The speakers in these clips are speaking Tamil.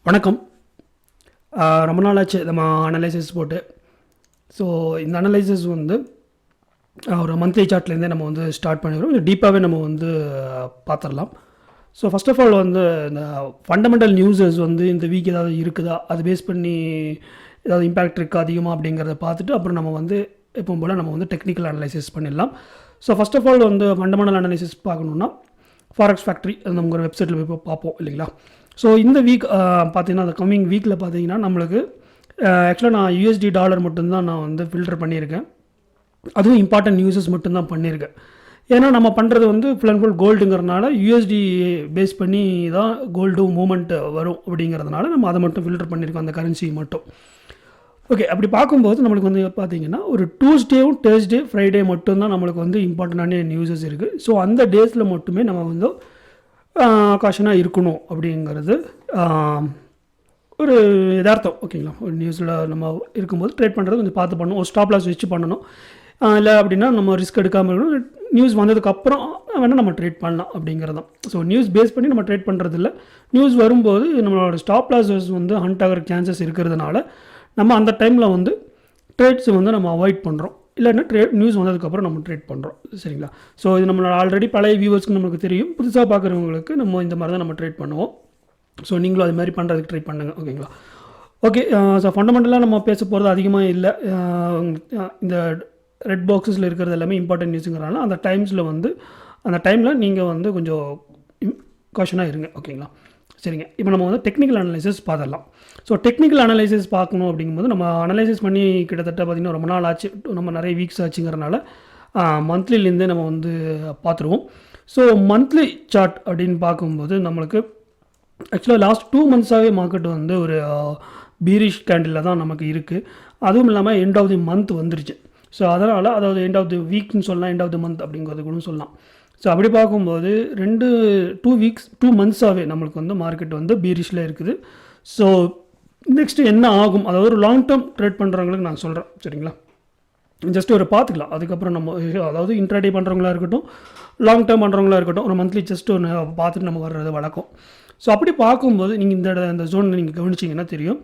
வணக்கம். ரொம்ப நாள் ஆச்சு நம்ம அனலைசிஸ் போட்டு. ஸோ இந்த அனலைசிஸ் வந்து ஒரு மந்த்லி சார்ட்லேருந்தே நம்ம வந்து ஸ்டார்ட் பண்ணிடுறோம். கொஞ்சம் டீப்பாகவே நம்ம வந்து பார்த்துடலாம். ஸோ ஃபஸ்ட் ஆஃப் ஆல் வந்து இந்த ஃபண்டமெண்டல் நியூஸஸ் வந்து இந்த வீக் ஏதாவது இருக்குதா, அது பேஸ் பண்ணி ஏதாவது இம்பேக்ட் இருக்கா அதிகமாக அப்படிங்கிறத பார்த்துட்டு அப்புறம் நம்ம வந்து எப்பவும் போல் நம்ம வந்து டெக்னிக்கல் அனலைசிஸ் பண்ணிடலாம். ஸோ ஃபஸ்ட் ஆஃப் ஆல் வந்து ஃபண்டமெண்டல் அனலைசிஸ் பார்க்கணுன்னா ஃபாரெக்ஸ் ஃபேக்ட்ரி நம்ம ஒரு வெப்சைட்டில் போய் பார்ப்போம் இல்லைங்களா. ஸோ இந்த வீக் பார்த்தீங்கன்னா அந்த கம்மிங் வீக்கில் பார்த்தீங்கன்னா நம்மளுக்கு ஆக்சுவலாக நான் யூஎஸ்டி டாலர் மட்டும்தான் நான் வந்து ஃபில்டர் பண்ணியிருக்கேன். அதுவும் இம்பார்ட்டன்ட் நியூஸஸ் மட்டும்தான் பண்ணியிருக்கேன். ஏன்னா நம்ம பண்ணுறது வந்து ஃபுல் அண்ட் ஃபுல் கோல்டுங்கிறதுனால யூஎஸ்டி பேஸ் பண்ணி தான் கோல்டு மூமெண்ட் வரும் அப்படிங்கிறதுனால நம்ம அதை மட்டும் ஃபில்டர் பண்ணியிருக்கோம், அந்த கரன்சி மட்டும். ஓகே, அப்படி பார்க்கும்போது நம்மளுக்கு வந்து பார்த்தீங்கன்னா ஒரு டூஸ்டேவும் தேர்ஸ்டே ஃப்ரைடே மட்டும்தான் நம்மளுக்கு வந்து இம்பார்ட்டண்டான நியூஸஸ் இருக்குது. ஸோ அந்த டேஸில் மட்டுமே நம்ம வந்து காஷனாக இருக்கணும் அப்படிங்கிறது ஒரு யதார்த்தம். ஓகேங்களா, ஒரு நியூஸில் நம்ம இருக்கும்போது ட்ரேட் பண்ணுறது கொஞ்சம் பார்த்து பண்ணணும், ஒரு ஸ்டாப் லாஸ் வச்சு பண்ணணும். இல்லை அப்படின்னா நம்ம ரிஸ்க் எடுக்காமல் இருக்கணும். நியூஸ் வந்ததுக்கப்புறம் வேணால் நம்ம ட்ரேட் பண்ணலாம் அப்படிங்கிறது தான். ஸோ நியூஸ் பேஸ் பண்ணி நம்ம ட்ரேட் பண்ணுறது இல்லை. நியூஸ் வரும்போது நம்மளோட ஸ்டாப் லாஸஸ் வந்து ஹண்ட் ஆகிற சான்சஸ் இருக்கிறதுனால நம்ம அந்த டைமில் வந்து ட்ரேட்ஸ் வந்து நம்ம அவாய்ட் பண்ணுறோம். இல்லைன்னா நியூஸ் வந்ததுக்கப்புறம் நம்ம ட்ரேட் பண்ணுறோம். சரிங்களா. ஸோ இது நம்மளோட ஆல்ரெடி பழைய வியூவர்ஸ்க்கு நமக்கு தெரியும். புதுசாக பார்க்குறவங்களுக்கு நம்ம இந்த மாதிரி தான் நம்ம ட்ரேட் பண்ணுவோம். ஸோ நீங்களும் அது மாதிரி பண்ணுறதுக்கு ட்ரை பண்ணுங்கள். ஓகேங்களா. ஓகே, ஸோ ஃபண்டமெண்டலாக நம்ம பேச போகிறது அதிகமாக இல்லை. இந்த ரெட் பாக்ஸஸில் இருக்கிறது எல்லாமே இம்பார்ட்டன்ட் நியூஸுங்கிறனால அந்த டைமில் நீங்கள் வந்து கொஞ்சம் காஷனாக இருங்க. ஓகேங்களா. சரிங்க, இப்போ நம்ம வந்து டெக்னிக்கல் அனலைசிஸ் பார்த்துடலாம். ஸோ டெக்னிக்கல் அனலைசிஸ் பார்க்கணும் அப்படிங்கும்போது நம்ம அனலைசிஸ் பண்ணி கிட்டத்தட்ட பார்த்திங்கன்னா ரொம்ப நாள் ஆச்சு, நம்ம நிறைய வீக்ஸ் ஆச்சுங்கிறனால மந்த்லிலேருந்தே நம்ம வந்து பார்த்துருவோம். ஸோ மந்த்லி சார்ட் அப்படின்னு பார்க்கும்போது நம்மளுக்கு ஆக்சுவலாக லாஸ்ட் 2 months மார்க்கெட் வந்து ஒரு பீரிஷ் கேண்டிலில் தான் நமக்கு இருக்குது. அதுவும் இல்லாமல் எண்ட் ஆஃப் தி மந்த் வந்துருச்சு. ஸோ அதனால் அதாவது எண்ட் ஆஃப் தி வீக்னு சொல்லலாம், எண்ட் ஆஃப் தி மந்த் அப்படிங்கிறது கூட சொல்லலாம். ஸோ அப்படி பார்க்கும்போது 2 months நம்மளுக்கு வந்து மார்க்கெட் வந்து பீரிஷில் இருக்குது. ஸோ நெக்ஸ்ட்டு என்ன ஆகும், அதாவது ஒரு லாங் டேர்ம் ட்ரேட் பண்ணுறவங்களுக்கு நான் சொல்கிறேன். சரிங்களா. ஜஸ்ட் ஒரு பார்த்துக்கலாம். அதுக்கப்புறம் நம்ம அதாவது இன்ட்ராடே பண்ணுறவங்களா இருக்கட்டும், லாங் டேர்ம் பண்ணுறவங்களா இருக்கட்டும், ஒரு மந்த்லி ஜஸ்ட் ஒன்று பார்த்துட்டு நம்ம வர்றது வழக்கம். ஸோ அப்படி பார்க்கும்போது நீங்கள் இந்த ஜோனில் நீங்கள் கவனிச்சிங்கன்னா தெரியும்.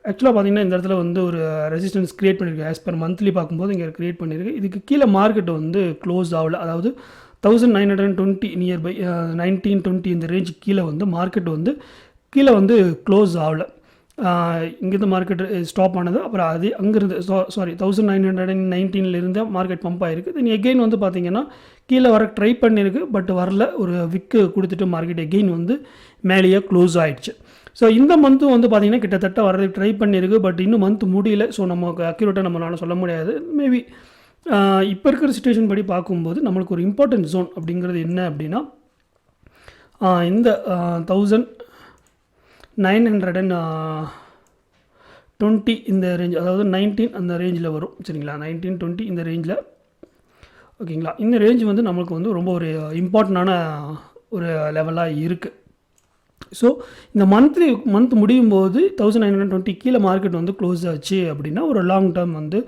ஆக்சுவலாக பார்த்தீங்கன்னா இந்த இடத்துல வந்து ஒரு ரெசிஸ்டன்ஸ் க்ரியேட் பண்ணியிருக்கு. ஆஸ் பர் மந்த்லி பார்க்கும்போது இங்கே க்ரியேட் பண்ணியிருக்கு. இதுக்கு கீழே மார்க்கெட் வந்து க்ளோஸ் ஆகலை. அதாவது 1920 நியர்பை 1920 இந்த ரேஞ்சு கீழே வந்து மார்க்கெட் வந்து கீழே க்ளோஸ் ஆகலை. இங்கேருந்து மார்க்கெட் ஸ்டாப் ஆனது. அப்புறம் அது அங்கேருந்து 1919 மார்க்கெட் பம்ப் ஆகிருக்கு. தென் எகெயின் வந்து பார்த்திங்கன்னா கீழே வர ட்ரை பண்ணியிருக்கு, பட் வரல. ஒரு விக்கு கொடுத்துட்டு மார்க்கெட் எகெயின் வந்து மேலேயே க்ளோஸ் ஆகிடுச்சு. ஸோ இந்த மந்த்தும் வந்து பார்த்திங்கன்னா கிட்டத்தட்ட வரதுக்கு ட்ரை பண்ணியிருக்கு, பட் இன்னும் மந்த் முடியல. ஸோ நமக்கு அக்யூரேட்டாக நம்மளால் சொல்ல முடியாது. மேபி இப்போ இருக்கிற சிச்சுவேஷன் படி பார்க்கும்போது நம்மளுக்கு ஒரு இம்பார்ட்டன்ட் ஜோன் அப்படிங்கிறது என்ன அப்படின்னா இந்த 1920 இந்த ரேஞ்ச், அதாவது 19 அந்த ரேஞ்சில் வரும். சரிங்களா. 1920 இந்த ரேஞ்சில். ஓகேங்களா. இந்த ரேஞ்ச் வந்து நம்மளுக்கு வந்து ரொம்ப ஒரு இம்பார்ட்டண்டான ஒரு லெவலாக இருக்குது. ஸோ இந்த மந்த் முடியும் போது 1920 கீழே மார்க்கெட் வந்து க்ளோஸ் ஆச்சு அப்படின்னா ஒரு லாங் டேர்ம் வந்து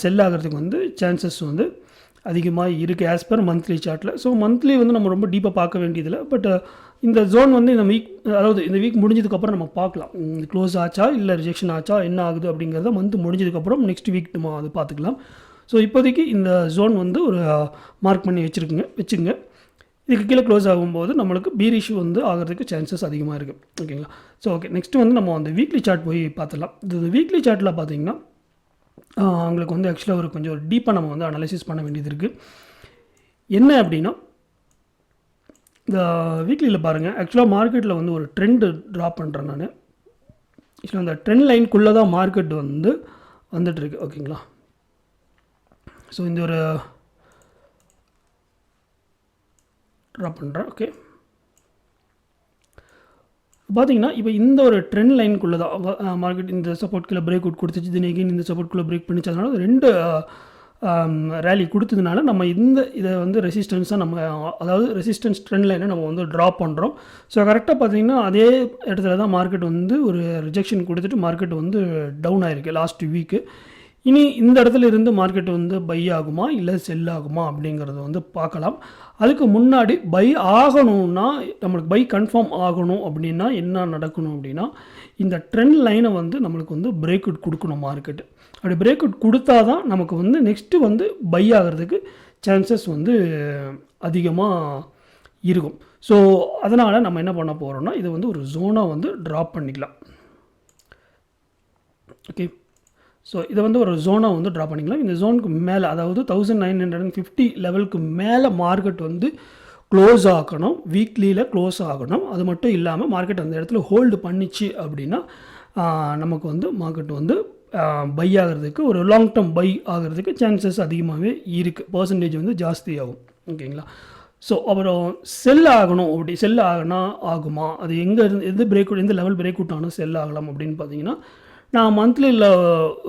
செல் ஆகிறதுக்கு வந்து சான்சஸ் வந்து அதிகமாக இருக்குது ஆஸ் பர் மந்த்லி சார்ட்டில். ஸோ மந்த்லி வந்து நம்ம ரொம்ப டீப்பாக பார்க்க வேண்டியதில்லை. பட் இந்த ஜோன் வந்து இந்த வீக் முடிஞ்சதுக்கப்புறம் நம்ம பார்க்கலாம், க்ளோஸ் ஆச்சா இல்லை ரிஜெக்ஷன் ஆச்சா என்ன ஆகுது அப்படிங்கிறத மந்த் முடிஞ்சதுக்கப்புறம் நெக்ஸ்ட் வீக் நம்ம அது பார்த்துக்கலாம். ஸோ இப்போதைக்கு இந்த ஜோன் வந்து ஒரு மார்க் பண்ணி வச்சுக்கோங்க. இதுக்கு கீழே க்ளோஸ் ஆகும்போது நம்மளுக்கு பீரிஷ் வந்து ஆகிறதுக்கு சான்சஸ் அதிகமாக இருக்குது. ஓகேங்களா. ஸோ ஓகே, நெக்ஸ்ட்டு வந்து நம்ம அந்த வீக்லி சார்ட் போய் பார்த்துடலாம். இது வீக்லி சார்ட்டில் பார்த்தீங்கன்னா அவங்களுக்கு வந்து ஆக்சுவலாக ஒரு கொஞ்சம் டீப்பாக நம்ம வந்து அனலைசிஸ் பண்ண வேண்டியது இருக்குது. என்ன அப்படின்னா இந்த வீக்லியில் பாருங்கள், ஆக்சுவலாக மார்க்கெட்டில் வந்து ஒரு ட்ரெண்டு ட்ராப் பண்ணுறேன் நான். ஆக்சுவலாக அந்த ட்ரெண்ட் லைனுக்குள்ளே தான் மார்க்கெட் வந்து வந்துட்டுருக்கு. ஓகேங்களா. ஸோ இந்த ஒரு ட்ராப் பண்ணுறேன். ஓகே, பார்த்தீங்கன்னா இப்போ இந்த ஒரு ட்ரெண்ட் லைனுக்குள்ளே தான் மார்க்கெட் இந்த சப்போர்ட்குள்ளே பிரேக் அவுட் கொடுத்துச்சு. தின் எகெயின் இந்த சப்போர்ட்குள்ளே பிரேக் பண்ணிச்சு. அதனால 2 ரேலி கொடுத்ததுனால நம்ம இதை வந்து ரெசிஸ்டன்ஸாக நம்ம, அதாவது ரெசிஸ்டன்ஸ் ட்ரெண்ட் லைனை நம்ம வந்து ட்ராப் பண்ணுறோம். ஸோ கரெக்டாக பார்த்தீங்கன்னா அதே இடத்துல தான் மார்க்கெட் வந்து ஒரு ரிஜெக்ஷன் கொடுத்துட்டு மார்க்கெட் வந்து டவுன் ஆகிருக்கு லாஸ்ட் வீக்கு. இனி இந்த இடத்துல இருந்து மார்க்கெட் வந்து பை ஆகுமா இல்லை செல் ஆகுமா அப்படிங்கிறத வந்து பார்க்கலாம். அதுக்கு முன்னாடி பை ஆகணும்னா, நம்மளுக்கு பை கன்ஃபார்ம் ஆகணும் அப்படின்னா என்ன நடக்கணும் அப்படின்னா, இந்த ட்ரெண்ட் லைனை வந்து நம்மளுக்கு வந்து பிரேக் அவுட் கொடுக்கணும் மார்க்கெட்டு. அப்படி பிரேக் அவுட் கொடுத்தா தான் நமக்கு வந்து நெக்ஸ்ட்டு வந்து பை ஆகிறதுக்கு சான்சஸ் வந்து அதிகமாக இருக்கும். ஸோ அதனால் நம்ம என்ன பண்ண போகிறோம்னா, இதை வந்து ஒரு ஜோனாக வந்து ட்ராப் பண்ணிக்கலாம். ஓகே, ஸோ இதை வந்து ஒரு ஜோனாக வந்து ட்ரா பண்ணிக்கலாம். இந்த ஜோனுக்கு மேலே, அதாவது 1950 லெவலுக்கு மேலே மார்க்கெட் வந்து க்ளோஸ் ஆகணும், வீக்லியில் க்ளோஸ் ஆகணும். அது மட்டும் இல்லாமல் மார்க்கெட் அந்த இடத்துல ஹோல்டு பண்ணிச்சு அப்படின்னா நமக்கு வந்து மார்க்கெட் வந்து பை ஆகிறதுக்கு, ஒரு லாங் டேர்ம் பை ஆகிறதுக்கு சான்சஸ் அதிகமாகவே இருக்குது, பர்சன்டேஜ் வந்து ஜாஸ்தியாகும். ஓகேங்களா? ஸோ அப்புறம் செல் ஆகணும், அப்படி செல் ஆகினா ஆகுமா, அது எங்கே இருந்து எந்த பிரேக் அவுட், எந்த லெவல் பிரேக் அவுட் ஆனால் செல் ஆகலாம் அப்படின்னு பார்த்தீங்கன்னா, நான் மந்த்லியில்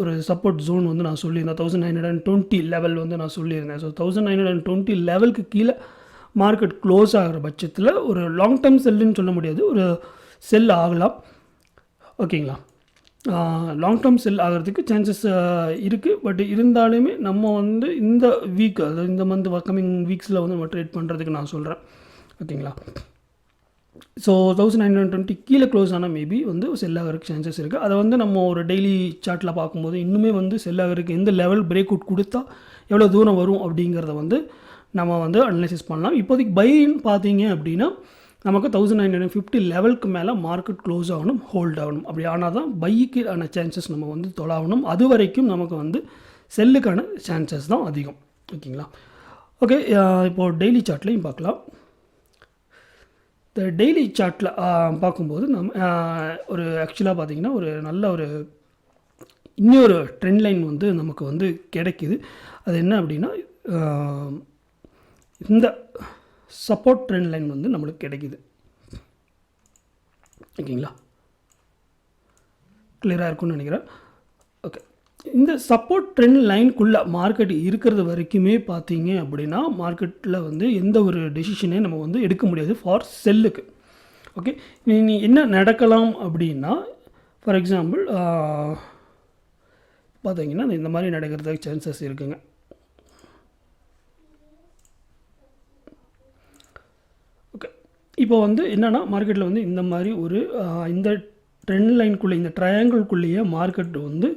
ஒரு சப்போர்ட் ஜோன் வந்து நான் சொல்லியிருந்தேன், 1920 லெவல் வந்து நான் சொல்லியிருந்தேன். ஸோ 1920 லெவலுக்கு கீழே மார்க்கெட் க்ளோஸ் ஆகிற பட்சத்தில் ஒரு லாங் டேர்ம் செல்லுன்னு சொல்ல முடியாது, ஒரு செல் ஆகலாம். ஓகேங்களா? லாங் டேர்ம் செல் ஆகிறதுக்கு சான்சஸ் இருக்குது. பட் இருந்தாலுமே நம்ம வந்து இந்த வீக், அதாவது இந்த மந்த் கம்மிங் வீக்ஸில் வந்து நம்ம ட்ரேட் பண்ணுறதுக்கு நான் சொல்கிறேன். ஓகேங்களா? ஸோ 1920 கீழே க்ளோஸ் ஆனால் மேபி வந்து செல் ஆகிறதுக்கு சான்சஸ் இருக்குது. அதை வந்து நம்ம ஒரு டெய்லி சார்ட்டில் பார்க்கும்போது இன்னுமே வந்து செல் ஆகிறதுக்கு எந்த லெவல் பிரேக் அவுட் கொடுத்தா எவ்வளோ தூரம் வரும் அப்படிங்கிறத வந்து நம்ம வந்து அனலைசிஸ் பண்ணலாம். இப்போதைக்கு பைன்னு பார்த்தீங்க அப்படின்னா நமக்கு 1950 லெவலுக்கு மேலே மார்க்கெட் க்ளோஸ் ஆகணும், ஹோல்ட் ஆகணும். அப்படி ஆனால் தான் பைக்கு ஆன சான்சஸ் நம்ம வந்து தொலாகணும். அது வரைக்கும் நமக்கு வந்து செல்லுக்கான சான்சஸ் தான் அதிகம். ஓகேங்களா? ஓகே, இப்போது டெய்லி சார்ட்லேயும் பார்க்கலாம். இந்த டெய்லி சார்ட்டில் பார்க்கும்போது நம்ம ஒரு ஆக்சுவலாக பார்த்திங்கன்னா ஒரு நல்ல ஒரு இன்னொரு ட்ரெண்ட் லைன் வந்து நமக்கு வந்து கிடைக்கிது. அது என்ன அப்படின்னா, இந்த சப்போர்ட் ட்ரெண்ட் லைன் வந்து நம்மளுக்கு கிடைக்கிது. ஓகேங்களா? கிளியராக இருக்கும்னு நினைக்கிறேன். ஓகே, இந்த சப்போர்ட் ட்ரெண்ட் லைனுக்குள்ளே மார்க்கெட் இருக்கிறது வரைக்குமே பார்த்தீங்க அப்படின்னா மார்க்கெட்டில் வந்து எந்த ஒரு டெசிஷனே நம்ம வந்து எடுக்க முடியாது ஃபார் செல்லுக்கு. ஓகே, நீ என்ன நடக்கலாம் அப்படின்னா, ஃபார் எக்ஸாம்பிள் பார்த்தீங்கன்னா இந்த மாதிரி நடக்கிறதுக்கு சான்சஸ் இருக்குங்க. ஓகே, இப்போ வந்து என்னென்னா மார்க்கெட்டில் வந்து இந்த மாதிரி ஒரு இந்த ட்ரெண்ட் லைனுக்குள்ளே, இந்த ட்ரையாங்கிள்குள்ளேயே மார்க்கெட் வந்து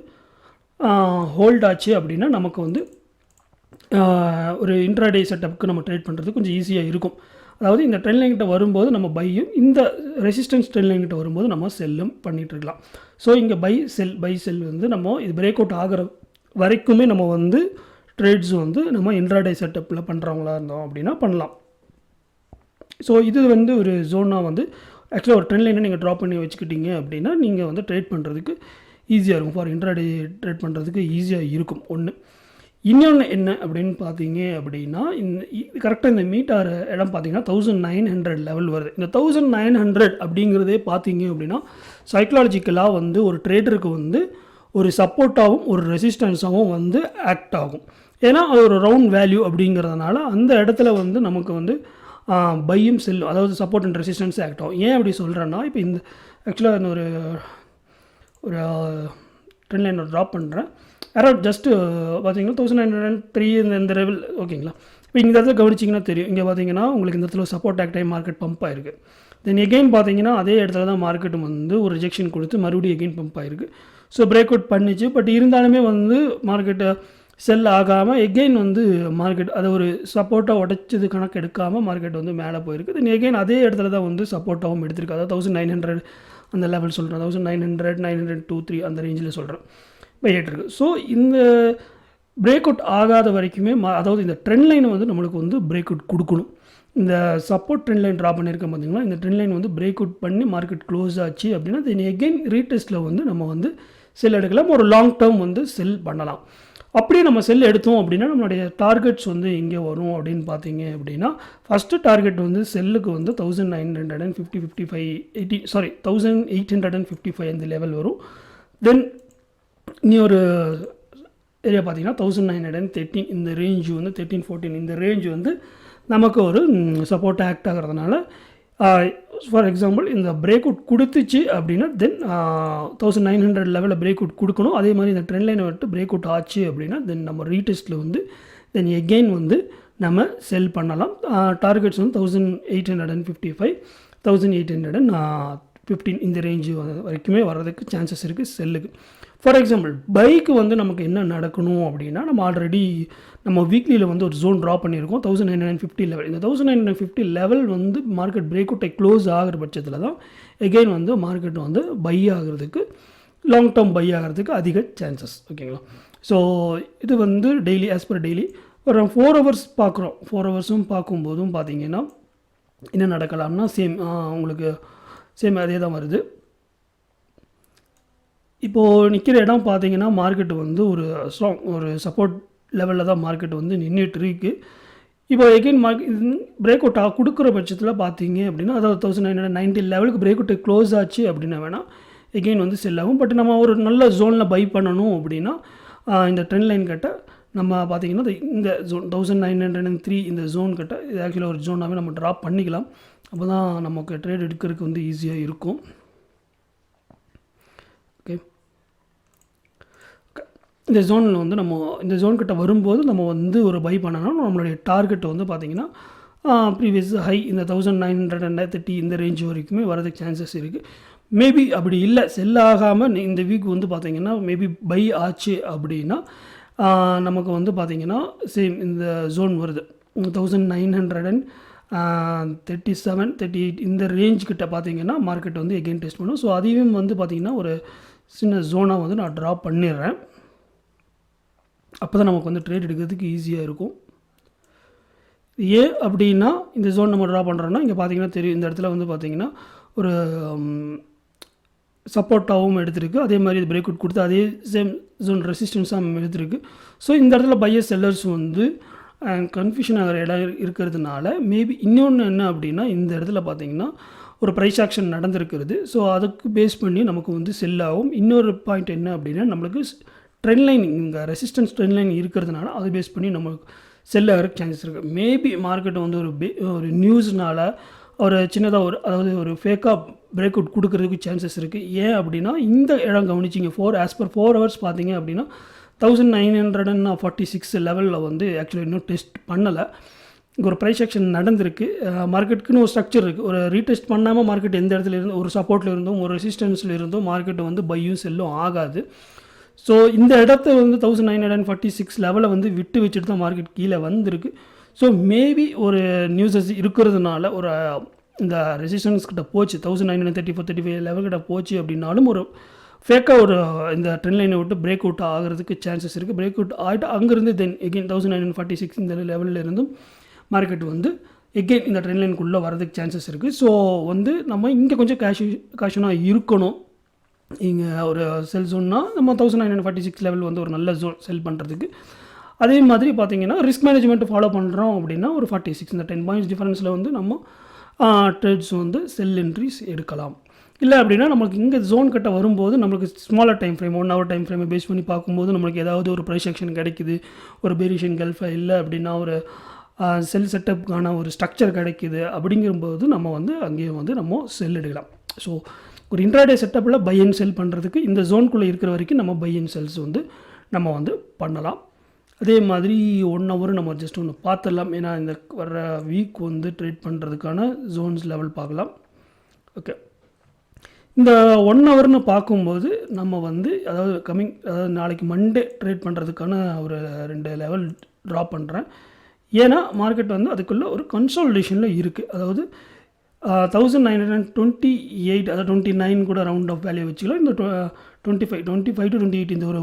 ஹோல்ட் ஆச்சு அப்படின்னா நமக்கு வந்து ஒரு இன்ட்ராடே செட்டப்புக்கு நம்ம ட்ரேட் பண்ணுறது கொஞ்சம் ஈஸியாக இருக்கும். அதாவது இந்த ட்ரெண்ட் லைன்கிட்ட வரும்போது நம்ம பையும், இந்த ரெசிஸ்டன்ஸ் ட்ரெண்ட் லைன்கிட்ட வரும்போது நம்ம செல்லும் பண்ணிகிட்ருக்கலாம். ஸோ இங்கே பை செல் வந்து நம்ம இது பிரேக் அவுட் ஆகிற வரைக்குமே நம்ம வந்து ட்ரேட்ஸ் வந்து நம்ம இன்ட்ராடே செட்டப்பில் பண்ணுறவங்களா இருந்தோம் அப்படின்னா பண்ணலாம். ஸோ இது வந்து ஒரு ஜோனாக வந்து ஆக்சுவலாக ஒரு ட்ரெண்ட் லைனை நீங்கள் ட்ராப் பண்ணி வச்சுக்கிட்டீங்க அப்படின்னா நீங்கள் வந்து ட்ரேட் பண்ணுறதுக்கு ஈஸியாக இருக்கும், ஃபார் இன்ட்ராடே ட்ரேட் பண்ணுறதுக்கு ஈஸியாக இருக்கும். ஒன்று. இன்னொன்று என்ன அப்படின்னு பார்த்தீங்க அப்படின்னா, இந்த கரெக்டாக இந்த மீட் ஆகிற இடம் பார்த்தீங்கன்னா 1900 லெவல் வருது. இந்த 1900 அப்படிங்கிறதே பார்த்தீங்க அப்படின்னா சைக்கலாஜிக்கலாக வந்து ஒரு ட்ரேடருக்கு வந்து ஒரு சப்போர்ட்டாகவும் ஒரு ரெசிஸ்டன்ஸாகவும் வந்து ஆக்ட் ஆகும். ஏன்னா அது ஒரு ரவுண்ட் வேல்யூ அப்படிங்கிறதுனால அந்த இடத்துல வந்து நமக்கு வந்து பையும் செல்லும், அதாவது சப்போர்ட் அண்ட் ரெசிஸ்டன்ஸ் ஆக்ட் ஆகும். ஏன் அப்படி சொல்கிறேன்னா, இப்போ இந்த ஆக்சுவலாக இந்த ஒரு ட்ரெண்ட் லைன் ட்ராப் பண்ணுறேன், அரௌண்ட் ஜஸ்ட்டு பார்த்தீங்கன்னா 1903 இந்த லெவல். ஓகேங்களா? இப்போ இந்த இடத்துல கவனிச்சிங்கன்னா தெரியும், இங்கே பார்த்தீங்கன்னா உங்களுக்கு இந்த இடத்துல சப்போர்ட் ஆக்ட் ஆகி மார்க்கெட் பம்ப் ஆகிருக்கு. தென் எகெயின் பார்த்தீங்கன்னா அதே இடத்துல தான் மார்க்கெட் வந்து ஒரு ரிஜெக்ஷன் கொடுத்து மறுபடியும் எகெயின் பம்ப் ஆகிருக்கு. ஸோ பிரேக் அவுட் பண்ணிச்சு. பட் இருந்தாலுமே வந்து மார்க்கெட்டை செல் ஆகாமல் எகெயின் வந்து மார்க்கெட் அதை ஒரு சப்போர்ட்டாக உடைச்சது கணக்கு எடுக்காமல் மார்க்கெட் வந்து மேலே போயிருக்கு. தென் எகெயின் அதே இடத்துல தான் வந்து சப்போர்ட்டாகவும் எடுத்திருக்கு. அதாவது 1900 அந்த லெவல் சொல்கிறேன், 1900 902 3 அந்த ரேஞ்சில் சொல்கிறேன் போயிட்டு இருக்குது. ஸோ இந்த பிரேக் அவுட் ஆகாத வரைக்குமே அதாவது இந்த ட்ரெண்ட் லைனை வந்து நம்மளுக்கு வந்து பிரேக் அவுட் கொடுக்கணும். இந்த சப்போர்ட் ட்ரெண்ட் லைன் ட்ரா பண்ணியிருக்கேன் பார்த்தீங்களா, இந்த ட்ரெண்ட் லைன் வந்து பிரேக் அவுட் பண்ணி மார்க்கெட் க்ளோஸ் ஆச்சு அப்படின்னா தென் எகெயின் ரீடெஸ்ட்டில் வந்து நம்ம வந்து செல் எடுக்கலாம், ஒரு லாங் டேர்ம் வந்து செல் பண்ணலாம். அப்படியே நம்ம செல் எடுத்தோம் அப்படின்னா நம்மளுடைய டார்கெட்ஸ் வந்து எங்கே வரும் அப்படின்னு பார்த்தீங்க அப்படின்னா, ஃபஸ்ட்டு டார்கெட் வந்து செல்லுக்கு வந்து 1855 அந்த லெவல் வரும். தென் இனி ஒரு ஏரியா பார்த்தீங்கன்னா 1913 இந்த ரேஞ்சு வந்து 13-14 இந்த ரேஞ்சு வந்து நமக்கு ஒரு சப்போர்ட் ஆக்ட் ஆகிறதுனால ஃபார் எக்ஸாம்பிள் இந்த பிரேக் அவுட் கொடுத்துச்சு அப்படின்னா தென் 1900 லெவலில் பிரேக் அவுட் கொடுக்கணும். அதே மாதிரி இந்த ட்ரெண்ட் லைனை விட்டு பிரேக் அவுட் ஆச்சு அப்படின்னா தென் நம்ம ரீடெஸ்ட்டில் வந்து தென் எகெயின் வந்து நம்ம செல் பண்ணலாம். டார்கெட்ஸ் வந்து 1855 1815 இந்த ரேஞ்சு வரைக்குமே வர்றதுக்கு சான்சஸ் இருக்குது செல்லுக்கு. ஃபார் எக்ஸாம்பிள் பைக்கு வந்து நமக்கு என்ன நடக்கணும் அப்படின்னா நம்ம ஆல்ரெடி நம்ம வீக்லியில் வந்து ஒரு ஜோன் ட்ரா பண்ணியிருக்கோம் 1950 லெவல். இந்த 1950 லெவல் வந்து மார்க்கெட் பிரேக் அவுட்டை க்ளோஸ் ஆகிற பட்சத்தில் தான் எகெயின் வந்து மார்க்கெட் வந்து பை ஆகிறதுக்கு லாங் டேர்ம் பை ஆகிறதுக்கு அதிக சான்சஸ். ஓகேங்களா. ஸோ இது வந்து டெய்லி ஆஸ் பர் டெய்லி ஒரு 4 ஹவர்ஸ் பார்க்குறோம். 4 ஹவர்ஸும் பார்க்கும்போதும் பார்த்தீங்கன்னா என்ன நடக்கலாம்னா உங்களுக்கு சேம் அதே தான் வருது. இப்போது நிற்கிற இடம் பார்த்தீங்கன்னா மார்க்கெட் வந்து ஒரு ஸ்ட்ராங் ஒரு சப்போர்ட் லெவலில் தான் மார்க்கெட் வந்து நின்றுட்டு இருக்குது. இப்போ எகெயின் பிரேக் அவுட் கொடுக்குற பட்சத்தில் பார்த்தீங்க அப்படின்னா அதாவது 1990 லெவலுக்கு பிரேக் அவுட் க்ளோஸ் ஆச்சு அப்படின்னா வேணால் எகெயின் வந்து செல் ஆகும். பட் நம்ம ஒரு நல்ல ஜோனில் பை பண்ணணும் அப்படின்னா இந்த ட்ரெண்ட் லைன் கிட்ட நம்ம பார்த்தீங்கன்னா இந்த ஜோன் 1903 இந்த ஜோன் கிட்ட இது ஆக்சுவலாக ஒரு ஜோனாகவே நம்ம ட்ராப் பண்ணிக்கலாம். அப்போ தான் நமக்கு ட்ரேட் எடுக்கிறதுக்கு வந்து ஈஸியாக இருக்கும். ஓகே, இந்த ஜோனில் வந்து நம்ம இந்த ஜோன் கிட்ட வரும்போது நம்ம வந்து ஒரு பை பண்ணணும். நம்மளுடைய டார்கெட் வந்து பார்த்திங்கன்னா ப்ரீவியஸ் ஹை இந்த 1930 இந்த ரேஞ்ச் வரைக்குமே வரதுக்கு சான்சஸ் இருக்குது. மேபி அப்படி இல்லை செல் ஆகாமல் இந்த வீக் வந்து பார்த்திங்கன்னா மேபி பை ஆச்சு அப்படின்னா நமக்கு வந்து பார்த்திங்கன்னா சேம் இந்த ஜோன் வருது 1937 38 இந்த ரேஞ்ச் கிட்ட பார்த்திங்கன்னா மார்க்கெட் வந்து எகெயின் டெஸ்ட் பண்ணும். ஸோ அதையும் வந்து பார்த்திங்கன்னா ஒரு சின்ன ஜோனாக வந்து நான் ட்ரா பண்ணிடுறேன். அப்போ தான் நமக்கு வந்து ட்ரேட் எடுக்கிறதுக்கு ஈஸியாக இருக்கும். ஏன் அப்படின்னா இந்த ஜோன் நம்ம ட்ரா பண்ணுறோன்னா இங்கே பார்த்தீங்கன்னா தெரியும் இந்த இடத்துல வந்து பார்த்திங்கன்னா ஒரு சப்போர்ட்டாகவும் எடுத்திருக்கு. அதே மாதிரி இது பிரேக் அவுட் கொடுத்து அதே சேம் ஜோன் ரெசிஸ்டன்ஸாக எடுத்திருக்கு. ஸோ இந்த இடத்துல பையர் செல்லர்ஸ் வந்து கன்ஃபியூஷன் ஆகிற இடம் இருக்கிறதுனால மேபி இன்னொன்று என்ன அப்படின்னா இந்த இடத்துல பார்த்திங்கன்னா ஒரு ப்ரைஸ் ஆக்ஷன் நடந்திருக்கிறது. ஸோ அதுக்கு பேஸ் பண்ணி நமக்கு வந்து செல் ஆகும். இன்னொரு பாயிண்ட் என்ன அப்படின்னா நம்மளுக்கு ட்ரெண்ட் லைன் இங்கே ரெசிஸ்டன்ஸ் ட்ரெண்ட் லைன் இருக்கிறதுனால அதை பேஸ் பண்ணி நம்மளுக்கு செல் ஆகிறதுக்கு சான்சஸ் இருக்குது. மேபி மார்க்கெட் வந்து ஒரு நியூஸ்னால் ஒரு சின்னதாக அதாவது ஒரு ஃபேக்காக பிரேக் அவுட் கொடுக்கறதுக்கு சான்சஸ் இருக்குது. ஏன் அப்படின்னா இந்த இடம் கவனிச்சிங்க ஆஸ் பர் 4 ஹவர்ஸ் பார்த்தீங்க அப்படின்னா 1946 லெவலில் வந்து ஆக்சுவலி இன்னும் டெஸ்ட் பண்ணலை. இங்கே ஒரு ப்ரைஸ் ஆக்ஷன் நடந்திருக்கு. மார்க்கெட்டுக்குன்னு ஒரு ஸ்ட்ரக்சர் இருக்குது. ஒரு ரீடெஸ்ட் பண்ணாமல் மார்க்கெட் எந்த இடத்துல இருந்தும் ஒரு சப்போர்ட்டில் இருந்தும் ஒரு ரெசிஸ்டன்ஸில் இருந்தும் மார்க்கெட் வந்து பையும் செல்லும் ஆகாது. ஸோ இந்த இடத்த வந்து 1946 லெவலில் வந்து விட்டு வச்சுட்டு தான் மார்க்கெட் கீழே வந்திருக்கு. ஸோ மேபி ஒரு நியூஸஸ் இருக்கிறதுனால ஒரு இந்த ரெசிஸ்டன்ஸ் கிட்ட போச்சு 1934-35 லெவல் கிட்ட போச்சு அப்படின்னாலும் ஒரு ஃபேக்காக ஒரு இந்த ட்ரெண்ட் லைனை விட்டு பிரேக் அவுட் ஆகிறதுக்கு சான்சஸ் இருக்குது. பிரேக் அவுட் ஆகிட்டு அங்கேருந்து தென் எகெயின் 1946 இந்த லெவலில் இருந்தும் மார்க்கெட் வந்து எகெயின் இந்த ட்ரெண்ட் லைனுக்குள்ளே வரதுக்கு சான்சஸ் இருக்குது. ஸோ வந்து நம்ம இங்கே கொஞ்சம் காஷனாக இருக்கணும். இங்கே ஒரு செல் ஜோன்னா நம்ம 1946 லெவல் வந்து ஒரு நல்ல ஜோன் செல் பண்ணுறதுக்கு. அதே மாதிரி பார்த்திங்கன்னா ரிஸ்க் மேனேஜ்மெண்ட் ஃபாலோ பண்ணுறோம் அப்படின்னா ஒரு 46 இந்த 10 பாயிண்ட்ஸ் டிஃபரன்ஸில் வந்து நம்ம ட்ரேட்ஸ் வந்து செல் என்ட்ரிஸ் எடுக்கலாம். இல்லை அப்படின்னா நம்மளுக்கு இங்கே ஜோன் கிட்ட வரும்போது நம்மளுக்கு smaller time frame 1 hour time ஃப்ரேமை பேஸ் பண்ணி பார்க்கும்போது நம்மளுக்கு ஏதாவது ஒரு ப்ரைஸ் ஆக்ஷன் கிடைக்குது, ஒரு பெரிஷன் கல்ஃபை இல்லை அப்படின்னா ஒரு செல் செட்டப்புக்கான ஒரு ஸ்ட்ரக்சர் கிடைக்குது அப்படிங்கும்போது நம்ம வந்து அங்கேயும் வந்து நம்ம செல் எடுக்கலாம். ஸோ ஒரு இன்ட்ராடே செட்டப்பில் பை அண்ட் செல் பண்ணுறதுக்கு இந்த ஜோனுக்குள்ளே இருக்கிற வரைக்கும் நம்ம பை அண்ட் செல்ஸ் வந்து நம்ம வந்து பண்ணலாம். அதே மாதிரி 1 ஹவர் நம்ம ஜஸ்ட் ஒன்று பார்த்துடலாம். ஏன்னா இந்த வர்ற வீக் வந்து ட்ரேட் பண்ணுறதுக்கான ஜோன்ஸ் லெவல் பார்க்கலாம். ஓகே, இந்த 1 ஹவர்னு பார்க்கும்போது நம்ம வந்து அதாவது நாளைக்கு மண்டே ட்ரேட் பண்ணுறதுக்கான ஒரு 2 லெவல் ட்ரா பண்ணுறேன். ஏன்னா மார்க்கெட் வந்து அதுக்குள்ளே ஒரு கன்சாலிடேஷனில் இருக்குது. அதாவது 1928 அதாவது 29 கூட ரவுண்ட் ஆஃப் வேல்யூ வச்சுக்கலாம். இந்த 25 to 28 இந்த ஒரு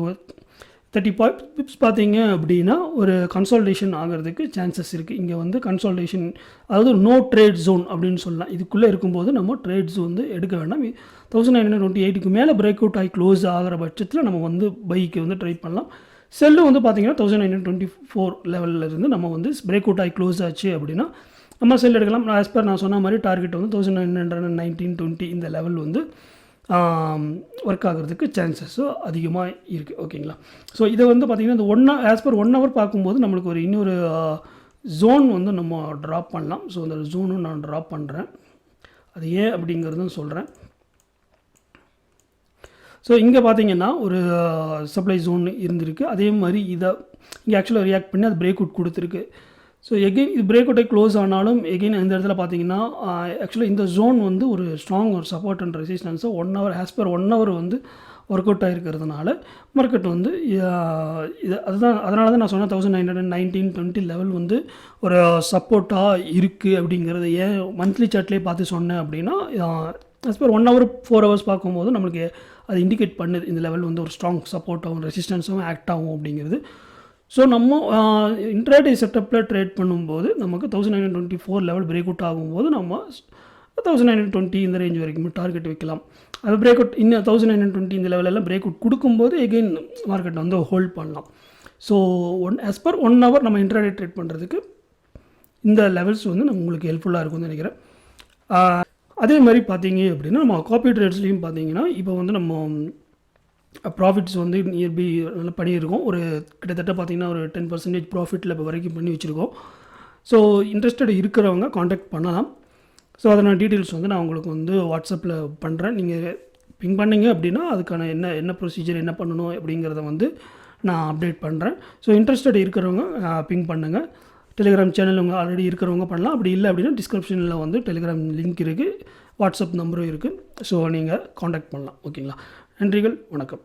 30 பிப்ஸ் பார்த்தீங்க அப்படின்னா ஒரு கன்சாலிடேஷன் ஆகிறதுக்கு சான்சஸ் இருக்குது. இங்கே வந்து கன்சாலிடேஷன் அதாவது நோ ட்ரேட் ஜோன் அப்படின்னு சொல்லலாம். இதுக்குள்ளே இருக்கும்போது நம்ம ட்ரேட்ஸ் வந்து எடுக்க வேண்டாம். 1928க்கு மேலே பிரேக் அவுட் ஆகி க்ளோஸ் ஆகிற பட்சத்தில் நம்ம வந்து பைக்கு வந்து ட்ரை பண்ணலாம். செல்லு வந்து பார்த்திங்கன்னா 1924 லெவலில் இருந்து நம்ம வந்து பிரேக் அவுட் ஆகி க்ளோஸ் ஆச்சு அப்படின்னா நம்ம செல் எடுக்கலாம். ஆஸ் பர் நான் சொன்ன மாதிரி டார்கெட் வந்து 1919-20 இந்த லெவல் வந்து ஒர்க் ஆகிறதுக்கு சான்சஸும் அதிகமாக இருக்குது. ஓகேங்களா. ஸோ இதை வந்து பார்த்திங்கன்னா இந்த ஆஸ் பர் 1 ஹவர் பார்க்கும்போது நம்மளுக்கு ஒரு இன்னொரு ஜோன் வந்து நம்ம ட்ராப் பண்ணலாம். ஸோ அந்த ஜோனும் நான் ட்ராப் பண்ணுறேன். அது ஏன் அப்படிங்கிறதும் சொல்கிறேன். ஸோ இங்கே பார்த்தீங்கன்னா ஒரு சப்ளை ஜோன் இருந்திருக்கு. அதே மாதிரி இதை இங்கே ஆக்சுவலாக ரியாக்ட் பண்ணி அது பிரேக் அவுட் கொடுத்துருக்கு. ஸோ எகெயின் இது பிரேக் அவுட்டை க்ளோஸ் ஆனாலும் எகெயின் இந்த இடத்துல பார்த்தீங்கன்னா ஆக்சுவலாக இந்த ஜோன் வந்து ஒரு ஸ்ட்ராங் ஒரு சப்போர்ட் அண்ட் ரெசிஸ்டன்ஸை 1 ஹவர் ஆஸ் பர் 1 ஹவர் வந்து ஒர்க் அவுட் ஆகிருக்கிறதுனால மார்க்கெட் வந்து இது அதுதான் அதனால தான் நான் சொன்னேன் 1919-20 லெவல் வந்து ஒரு சப்போர்ட்டாக இருக்குது அப்படிங்கிறது ஏன் மந்த்லி சார்ட்லேயே பார்த்து சொன்னேன் அப்படின்னா ஆஸ் பர் 1 ஹவர் 4 ஹவர்ஸ் பார்க்கும்போது நம்மளுக்கு அது இண்டிகேட் பண்ணுது இந்த லெவல் வந்து ஒரு ஸ்ட்ராங் சப்போர்ட்டாகவும் ரெசிஸ்டன்ஸாகவும் ஆக்ட் ஆகும் அப்படிங்கிறது. ஸோ நம்ம இன்ட்ராடே செட்டப்பில் ட்ரேட் பண்ணும்போது நமக்கு 1924 லெவல் பிரேக் அவுட் ஆகும்போது நம்ம 1920 இந்த ரேஞ்ச் வரைக்கும் டார்கெட் வைக்கலாம். அது பிரேக் அவுட் இன்னும் 1920 இந்த லெவலெல்லாம் பிரேக் அவுட் கொடுக்கும்போது எகெயின் மார்க்கெட் வந்து ஹோல்ட் பண்ணலாம். ஸோ ஆஸ் பர் 1 ஹவர் நம்ம இன்ட்ராடே ட்ரேட் பண்ணுறதுக்கு இந்த லெவல்ஸ் வந்து உங்களுக்கு ஹெல்ப்ஃபுல்லாக இருக்கும்னு நினைக்கிறேன். அதே மாதிரி பார்த்தீங்க அப்படின்னா நம்ம காப்பி ட்ரேட்ஸ்லையும் பார்த்தீங்கன்னா இப்போ வந்து நம்ம ப்ராஃபிட்ஸ் வந்து நியர்பை நல்லா பண்ணியிருக்கோம். ஒரு கிட்டத்தட்ட பார்த்திங்கன்னா ஒரு 10% ப்ராஃபிட்டில் இப்போ வரைக்கும் பண்ணி வச்சுருக்கோம். ஸோ இன்ட்ரெஸ்டட் இருக்கிறவங்க காண்டாக்ட் பண்ணலாம். ஸோ அதை நான் டீட்டெயில்ஸ் வந்து நான் உங்களுக்கு வந்து வாட்ஸ்அப்பில் பண்ணுறேன். நீங்கள் பிங் பண்ணிங்க அப்படின்னா அதுக்கான என்ன ப்ரொசீஜர் என்ன பண்ணணும் அப்படிங்கிறத வந்து நான் அப்டேட் பண்ணுறேன். ஸோ இன்ட்ரெஸ்டட் இருக்கிறவங்க பிங் பண்ணுங்கள். டெலிகிராம் சேனல் உங்கள் ஆல்ரெடி இருக்கிறவங்க பண்ணலாம். அப்படி இல்லை அப்படின்னா டிஸ்கிரிப்ஷனில் வந்து டெலிகிராம் லிங்க் இருக்குது, வாட்ஸ்அப் நம்பரும் இருக்குது. ஸோ நீங்கள் காண்டாக்ட் பண்ணலாம். ஓகேங்களா? நன்றிகள், வணக்கம்.